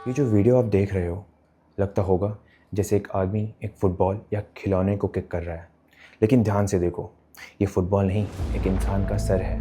ये जो वीडियो आप देख रहे हो, लगता होगा जैसे एक आदमी एक फ़ुटबॉल या खिलौने को किक कर रहा है। लेकिन ध्यान से देखो, ये फ़ुटबॉल नहीं, एक इंसान का सर है।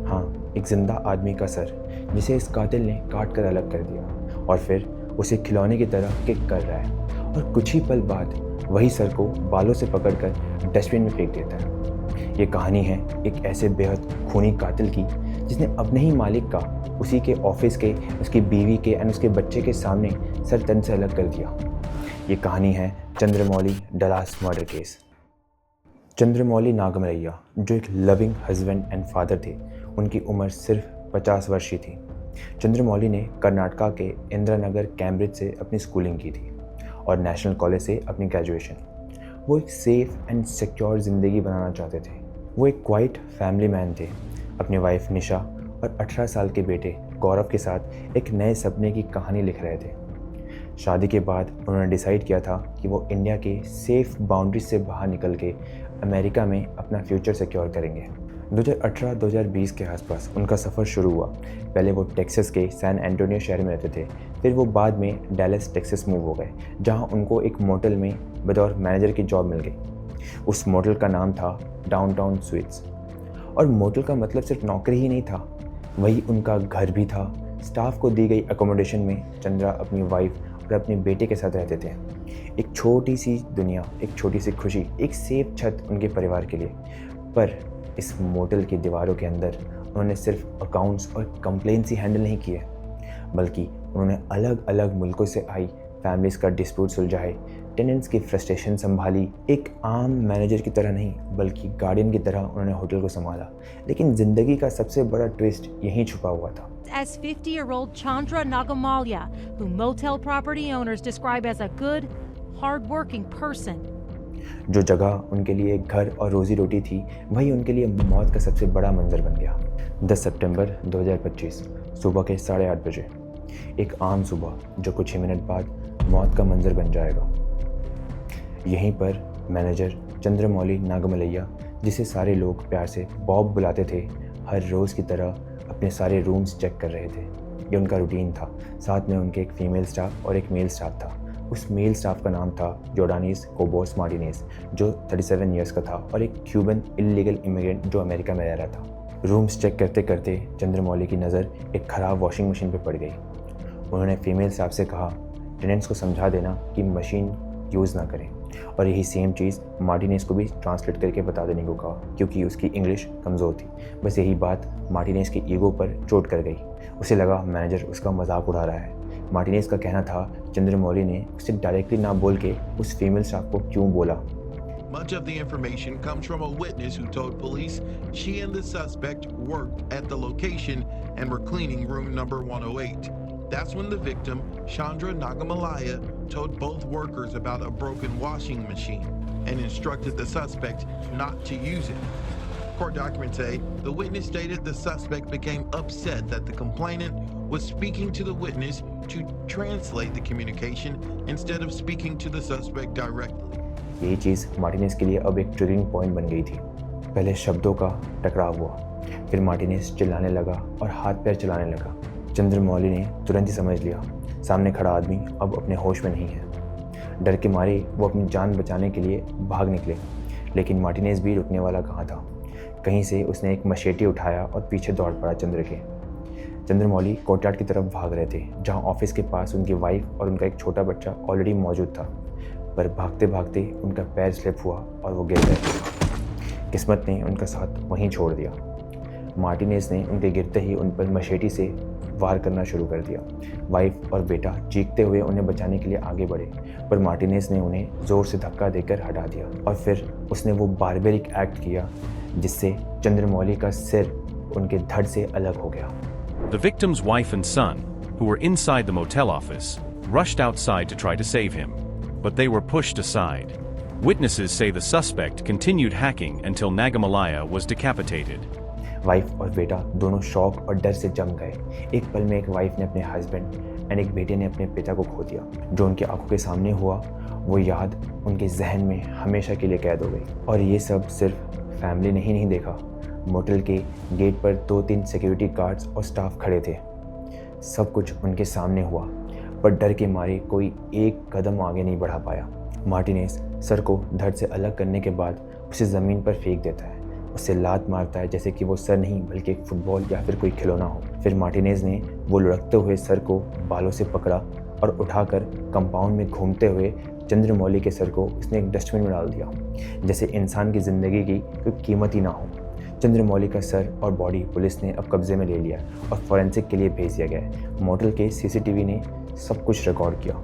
हाँ, एक ज़िंदा आदमी का सर, जिसे इस कातिल ने काट कर अलग कर दिया और फिर उसे खिलौने की तरह किक कर रहा है और कुछ ही पल बाद वही सर को बालों से पकड़कर डस्टबिन में फेंक देता है। ये कहानी है एक ऐसे बेहद खूनी कातिल की, जिसने अपने ही मालिक का उसी के ऑफिस के, उसकी बीवी के एंड उसके बच्चे के सामने सर तन से अलग कर दिया। ये कहानी है Chandramouli Dallas murder case. Chandramouli Nagamallaiah, जो एक लविंग हस्बैंड एंड फादर थे, उनकी उम्र सिर्फ 50 वर्ष ही थी। चंद्रमौली ने कर्नाटका के इंदिरा नगर कैम्ब्रिज से अपनी स्कूलिंग की थी और नेशनल कॉलेज से अपनी ग्रेजुएशन। वो एक सेफ एंड सिक्योर ज़िंदगी बनाना चाहते थे। वो एक क्वाइट फैमिली मैन थे। अपनी वाइफ निशा और 18 साल के बेटे गौरव के साथ एक नए सपने की कहानी लिख रहे थे। शादी के बाद उन्होंने डिसाइड किया था कि वो इंडिया के सेफ बाउंड्रीज से बाहर निकल के अमेरिका में अपना फ्यूचर सिक्योर करेंगे। 2018-2020 के आसपास उनका सफ़र शुरू हुआ। पहले वो टेक्सास के सैन एंटोनियो शहर में रहते थे, फिर वो बाद में डैलस टेक्सास मूव हो गए, जहां उनको एक मोटल में बतौर मैनेजर की जॉब मिल गई। उस मोटल का नाम था डाउनटाउन स्वीट्स। और मोटल का मतलब सिर्फ नौकरी ही नहीं था, वही उनका घर भी था। स्टाफ को दी गई अकोमोडेशन में चंद्रा अपनी वाइफ और अपने बेटे के साथ रहते थे। एक छोटी सी दुनिया, एक छोटी सी खुशी, एक सेफ छत उनके परिवार के लिए। पर इस मोटल की दीवारों के अंदर उन्होंने सिर्फ अकाउंट्स और कंप्लेंट्स ही हैंडल नहीं किए, बल्कि उन्होंने अलग अलग मुल्कों से आई फैमिलीज़ का डिस्प्यूट सुलझाए, टेनेंट्स की फ्रस्ट्रेशन संभाली। एक आम मैनेजर की तरह नहीं, बल्कि गार्डियन की तरह उन्होंने होटल को संभाला। लेकिन ज़िंदगी का सबसे बड़ा ट्विस्ट यहीं छुपा हुआ था। As 50-year-old Chandra Nagamalya, who motel property owners describe as a good, hard-working person. जो जगह उनके लिए घर और रोज़ी रोटी थी, वही उनके लिए मौत का सबसे बड़ा मंजर बन गया। 10 सितंबर 2025 सुबह के 8:30 बजे, एक आम सुबह जो कुछ ही मिनट बाद मौत का मंजर बन जाएगा। यहीं पर मैनेजर चंद्रमौली नागमलैया, जिसे सारे लोग प्यार से बॉब बुलाते थे, हर रोज़ की तरह अपने सारे रूम्स चेक कर रहे थे। ये उनका रूटीन था। साथ में उनके एक फ़ीमेल स्टाफ और एक मेल स्टाफ था। उस मेल स्टाफ का नाम था जोर्डानिस कोबोस मार्टिनेज, जो 37 ईयर्स का था और एक क्यूबन इलीगल इमिग्रेंट जो अमेरिका में रह रहा था। रूम्स चेक करते करते चंद्रमौली की नज़र एक ख़राब वॉशिंग मशीन पर पड़ गई। उन्होंने फीमेल स्टाफ से कहा, टेनेंट्स को समझा देना कि मशीन यूज़ ना करें, और यही सेम चीज़ मार्टिनेज को भी ट्रांसलेट करके बता देने को कहा, क्योंकि उसकी इंग्लिश कमज़ोर थी। बस यही बात मार्टिनेज की ईगो पर चोट कर गई। उसे लगा मैनेजर उसका मजाक उड़ा रहा है। मार्टिनेज का कहना था चंद्रमौली ने उसे डायरेक्टली ना बोल के उस फीमेल स्टाफ को क्यों बोला। Much of the information comes from a witness who told police she and the suspect worked at the location and were cleaning room number 108. That's when the victim, Chandra Nagamalaya, told both workers about a broken washing machine and instructed the suspect not to use it. Court documents say the witness stated the suspect became upset that the complainant was speaking to the witness to translate the communication instead of speaking to the suspect directly. यही चीज़ Martinez के लिए अब एक triggering point बन गई थी। पहले शब्दों का टकराव हुआ, फिर मार्टिनेज चिल्लाने लगा और हाथ पैर चलाने लगा। चंद्रमौली ने तुरंत ही समझ लिया, सामने खड़ा आदमी अब अपने होश में नहीं है। डर के मारे वो अपनी जान बचाने के लिए भाग निकले, लेकिन मार्टिनेज भी रुकने वाला कहाँ था। कहीं से उसने एक मशेटी उठाया और पीछे दौड़ पड़ा चंद्र के। चंद्रमौली कोर्टयार्ड की तरफ भाग रहे थे, जहाँ ऑफिस के पास उनकी वाइफ और उनका एक छोटा बच्चा ऑलरेडी मौजूद था। पर भागते भागते उनका पैर स्लिप हुआ और वो गिर गए। किस्मत ने उनका साथ वहीं छोड़ दिया। मार्टिनेज ने उनके गिरते ही उन पर मशेटी से वार करना शुरू कर दिया। वाइफ और बेटा चीखते हुए उन्हें बचाने के लिए आगे बढ़े, पर मार्टिनेज ने उन्हें ज़ोर से धक्का देकर हटा दिया और फिर उसने वो बारबेरिक एक्ट किया जिससे चंद्रमौली का सिर उनके धड़ से अलग हो गया। The victim's wife and son, who were inside the motel office, rushed outside to try to save him, but they were pushed aside. Witnesses say the suspect continued hacking until Nagamalaya was decapitated. Wife और बेटा दोनों शौक और डर से जम गए। एक पल में एक वाइफ ने अपने हस्बैंड एंड एक बेटे ने अपने पिता को खो दिया। जो उनकी आंखों के सामने हुआ, वो याद उनके जहन में हमेशा के लिए कैद हो गई। और ये सब सिर्फ फैमिली ने ही नहीं देखा। मोटल के गेट पर 2-3 सिक्योरिटी गार्ड्स और स्टाफ खड़े थे। सब कुछ उनके सामने हुआ। पर डर के मारे कोई एक कदम आगे नहीं बढ़ा पाया। मार्टिनेज सर को धड़ से अलग करने के बाद उसे ज़मीन पर फेंक देता है, उसे लात मारता है जैसे कि वो सर नहीं बल्कि एक फुटबॉल या फिर कोई खिलौना हो। फिर मार्टिनेज ने वो लुढ़कते हुए सर को बालों से पकड़ा और उठाकर कंपाउंड में घूमते हुए चंद्रमौली के सर को उसने एक डस्टबिन में डाल दिया, जैसे इंसान की ज़िंदगी की कोई कीमत ही ना हो। चंद्रमौली का सर और बॉडी पुलिस ने अब कब्जे में ले लिया और फॉरेंसिक के लिए भेज दिया गया। मोटेल के सीसीटीवी ने सब कुछ रिकॉर्ड किया।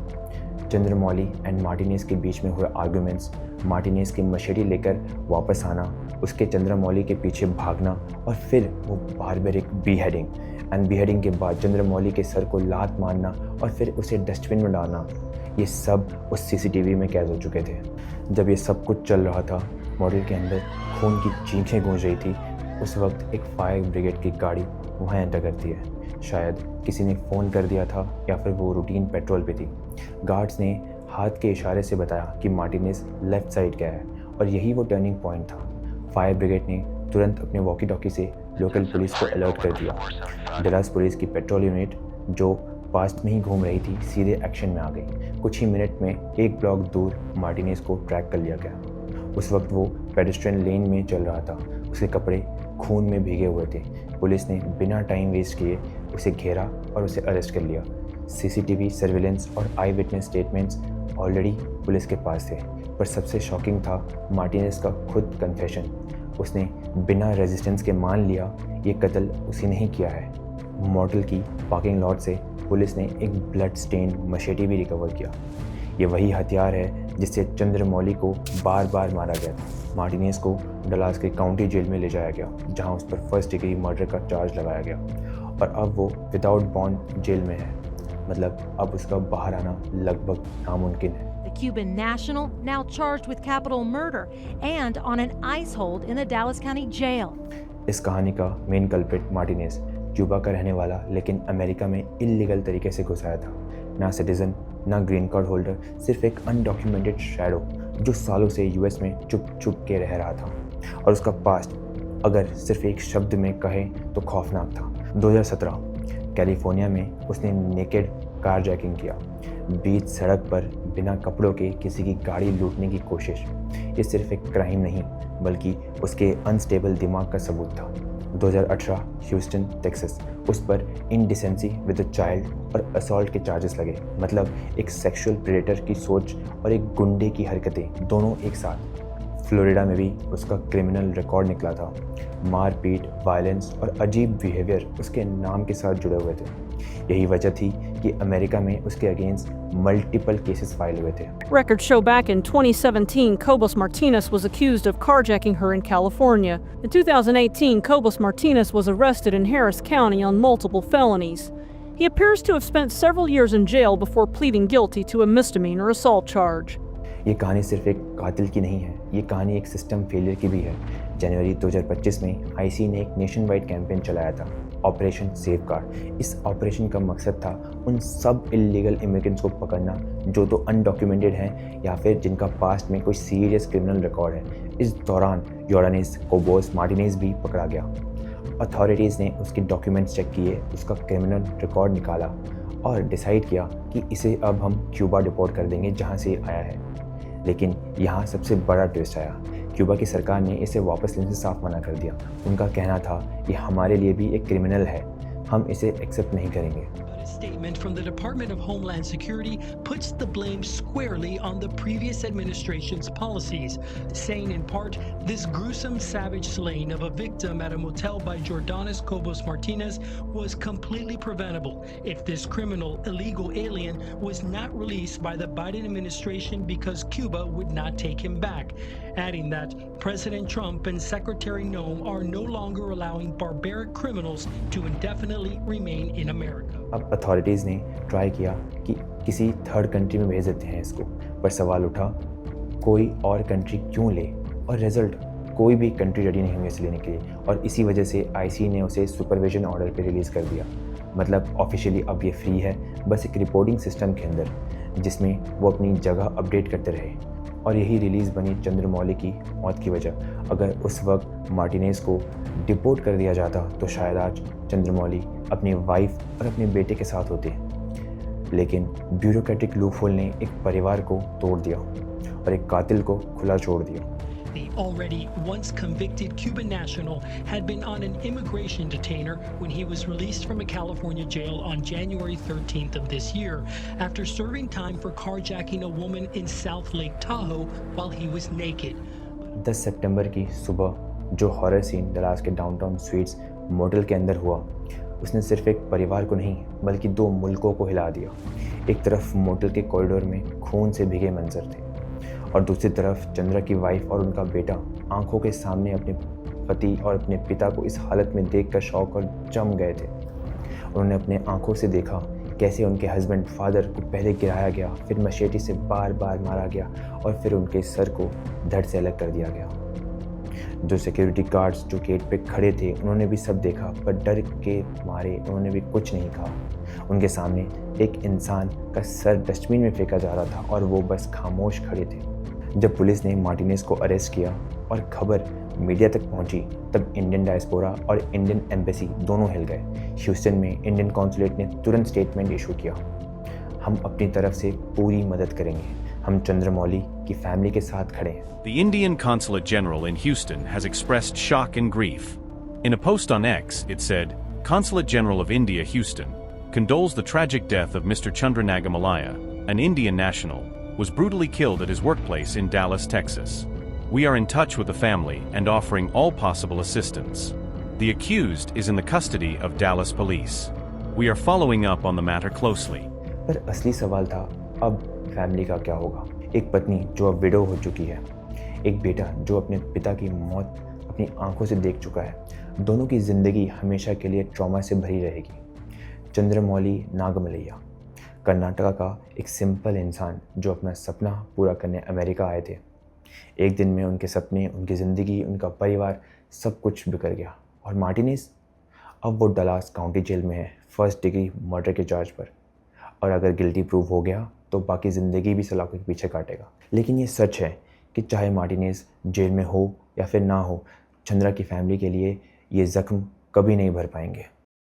चंद्रमौली एंड मार्टिनेज के बीच में हुए आर्गुमेंट्स, मार्टिनेज की मशेटी लेकर वापस आना, उसके चंद्रमौली के पीछे भागना और फिर वो बारबेरिक बीहेडिंग एंड बीहेडिंग के बाद चंद्रमौली के सर को लात मारना और फिर उसे डस्टबिन में डालना, ये सब उस सीसीटीवी में कैद हो चुके थे। जब ये सब कुछ चल रहा था, मॉडल के अंदर खून की चीखें गूंज रही थी। उस वक्त एक फायर ब्रिगेड की गाड़ी वहाँ एंटर करती है। शायद किसी ने फ़ोन कर दिया था या फिर वो रूटीन पेट्रोल पे थी। गार्ड्स ने हाथ के इशारे से बताया कि मार्टिनेज लेफ़्ट साइड गया है और यही वो टर्निंग पॉइंट था। फायर ब्रिगेड ने तुरंत अपने वॉकी टॉकी से लोकल पुलिस को अलर्ट कर दिया। डलास पुलिस की पेट्रोल यूनिट जो पास्ट में ही घूम रही थी सीधे एक्शन में आ गई। कुछ ही मिनट में एक ब्लॉक दूर मार्टिनेज को ट्रैक कर लिया गया। उस वक्त वो पेडेस्ट्रियन लेन में चल रहा था, उसके कपड़े खून में भीगे हुए थे। पुलिस ने बिना टाइम वेस्ट किए उसे घेरा और उसे अरेस्ट कर लिया। सीसीटीवी सर्विलेंस और आई विटनेस स्टेटमेंट्स ऑलरेडी पुलिस के पास थे, पर सबसे शॉकिंग था मार्टिनेज का खुद कन्फेशन। उसने बिना रेजिस्टेंस के मान लिया ये कत्ल उसी ने ही किया है। मॉडल की पार्किंग लॉट से पुलिस ने एक ब्लड स्टेन मशेटी भी रिकवर किया। ये वही हथियार है जिससे चंद्रमौली को बार बार मारा गया था। मार्टिनेज को डलास के काउंटी जेल में ले जाया गया, जहां उस पर फर्स्ट डिग्री मर्डर का चार्ज लगाया गया और अब वो विदाउट बॉन्ड जेल में है। मतलब अब उसका बाहर आना लगभग नामुमकिन है। The Cuban national now charged with capital murder and on an ICE hold in the Dallas County jail. इस कहानी का मेन कल्प्रिट मार्टिनेज क्यूबा का रहने वाला, लेकिन अमेरिका में इल्लीगल तरीके से घुस आया था। ना सिटीजन, ना ग्रीन कार्ड होल्डर, सिर्फ एक अनडॉक्यूमेंटेड शैडो जो सालों से यूएस में चुप चुप के रह रहा था। और उसका पास्ट अगर सिर्फ एक शब्द में कहें तो खौफनाक था। 2017 कैलिफोर्निया में उसने नेकेड कार जैकिंग किया, बीच सड़क पर बिना कपड़ों के किसी की गाड़ी लूटने की कोशिश। ये सिर्फ एक क्राइम नहीं बल्कि उसके अनस्टेबल दिमाग का सबूत था। 2018 ह्यूस्टन टेक्सास, उस पर इनडिसेंसी विद अ चाइल्ड और असॉल्ट के चार्जेस लगे। मतलब एक सेक्सुअल प्रेडेटर की सोच और एक गुंडे की हरकतें दोनों एक साथ। फ्लोरिडा में भी उसका क्रिमिनल रिकॉर्ड निकला था। मारपीट, वायलेंस और अजीब बिहेवियर उसके नाम के साथ जुड़े हुए थे। यही वजह थी कि अमेरिका में उसके अगेंस्ट मल्टीपल केसेस फाइल हुए थे। Records show back in 2017, Cobos Martinez was accused of carjacking her in California. In 2018, Cobos Martinez was arrested in Harris County on multiple felonies. He appears to have spent several years in jail before pleading guilty to a misdemeanor assault charge. ये कहानी सिर्फ एक कातिल की नहीं है, ये कहानी एक सिस्टम फेलियर की भी है। जनवरी 2025 में आईसी ने एक नेशन वाइड कैंपेन चलाया था, ऑपरेशन सेफगार्ड। इस ऑपरेशन का मकसद था उन सब इलीगल इमिग्रेंट्स को पकड़ना जो तो अनडॉक्यूमेंटेड हैं या फिर जिनका पास्ट में कोई सीरियस क्रिमिनल रिकॉर्ड है। इस दौरान योर्डानिस कोबोस मार्टिनेज भी पकड़ा गया। अथॉरिटीज़ ने उसके डॉक्यूमेंट्स चेक किए, उसका क्रिमिनल रिकॉर्ड निकाला और डिसाइड किया कि इसे अब हम क्यूबा डिपोर्ट कर देंगे जहाँ से आया है। लेकिन यहाँ सबसे बड़ा ट्विस्ट आया। क्यूबा की सरकार ने इसे वापस लेने से साफ मना कर दिया। उनका कहना था कि हमारे लिए भी एक क्रिमिनल है, हम इसे एक्सेप्ट नहीं करेंगे। A statement from the Department of Homeland Security puts the blame squarely on the previous administration's policies, saying in part, this gruesome savage slaying of a victim at a motel by Jordanis Cobos Martinez was completely preventable if this criminal illegal alien was not released by the Biden administration because Cuba would not take him back, adding that President Trump and Secretary Noem are no longer allowing barbaric criminals to indefinitely remain in America. अब authorities ने try किया कि किसी third country में भेज देते हैं इसको, पर सवाल उठा कोई और कंट्री क्यों ले, और रिजल्ट कोई भी कंट्री रेडी नहीं हुई इसे लेने के लिए। और इसी वजह से आईसी ने उसे सुपरविजन ऑर्डर पे रिलीज़ कर दिया। मतलब ऑफिशियली अब ये फ्री है, बस एक रिपोर्टिंग सिस्टम के अंदर जिसमें वो अपनी जगह अपडेट करते रहे। और यही रिलीज़ बनी चंद्रमौली की मौत की वजह। अगर उस वक्त मार्टिनेज को डिपोर्ट कर दिया जाता तो शायद आज चंद्रमौली अपनी वाइफ और अपने बेटे के साथ होते। लेकिन ब्यूरोक्रेटिक लूपहोल ने एक परिवार को तोड़ दिया और एक कातिल को खुला छोड़ दिया। The already once convicted Cuban national had been on an immigration detainer when he was released from a California jail on January 13th of this year after serving time for carjacking a woman in South Lake Tahoe while he was naked. 10 सितंबर की सुबह जो horror scene Dallas के downtown sweets motel के अंदर हुआ, उसने सिर्फ एक परिवार को नहीं बल्कि 2 मुल्कों को हिला दिया। एक तरफ मोटेल के कॉरिडोर में खून से भीगे मंजर थे और दूसरी तरफ चंद्रा की वाइफ और उनका बेटा आंखों के सामने अपने पति और अपने पिता को इस हालत में देखकर शौक और जम गए थे। उन्होंने अपने आंखों से देखा कैसे उनके हस्बैंड फादर को पहले गिराया गया, फिर मशेटी से बार बार मारा गया और फिर उनके सर को धड़ से अलग कर दिया गया। जो सिक्योरिटी गार्ड्स जो गेट पे खड़े थे उन्होंने भी सब देखा, पर डर के मारे उन्होंने भी कुछ नहीं कहा। उनके सामने एक इंसान का सर डस्टबिन में फेंका जा रहा था और वो बस खामोश खड़े थे। जब पुलिस ने मार्टिनेज को अरेस्ट किया और खबर मीडिया तक पहुंची, तब इंडियन डायस्पोरा और इंडियन एम्बेसी दोनों हिल गए। ह्यूस्टन में इंडियन कॉन्सुलेट ने तुरंत स्टेटमेंट इशू किया, हम अपनी तरफ से पूरी मदद करेंगे, हम चंद्रमौली की फैमिली के साथ खड़े हैं। The Indian Consulate General in Houston has expressed shock and grief. In a post on X, it said, Consulate General of India, Houston, condoles the tragic death of Mr. Chandra Nagamalaya, an Indian national, was brutally killed at his workplace in Dallas, Texas. We are in touch with the family and offering all possible assistance. The accused is in the custody of Dallas police. We are following up on the matter closely. पर असली सवाल था, अब family का क्या होगा? एक पत्नी जो अब विडो हो चुकी है, एक बेटा जो अपने पिता की मौत अपनी आंखों से देख चुका है। दोनों की ज़िंदगी हमेशा के लिए ट्रॉमा से भरी रहेगी। चंद्रमौली नागमलैया, कर्नाटका का एक सिंपल इंसान जो अपना सपना पूरा करने अमेरिका आए थे। एक दिन में उनके सपने, उनकी ज़िंदगी, उनका परिवार सब कुछ बिखर गया। और मार्टिनेज, अब वो डलास काउंटी जेल में है 1st डिग्री मर्डर के चार्ज पर, और अगर गिल्टी प्रूव हो गया तो बाकी ज़िंदगी भी सलाखों के पीछे काटेगा। लेकिन ये सच है कि चाहे मार्टिनेज जेल में हो या फिर ना हो, चंद्रा की फैमिली के लिए ये ज़ख्म कभी नहीं भर पाएंगे।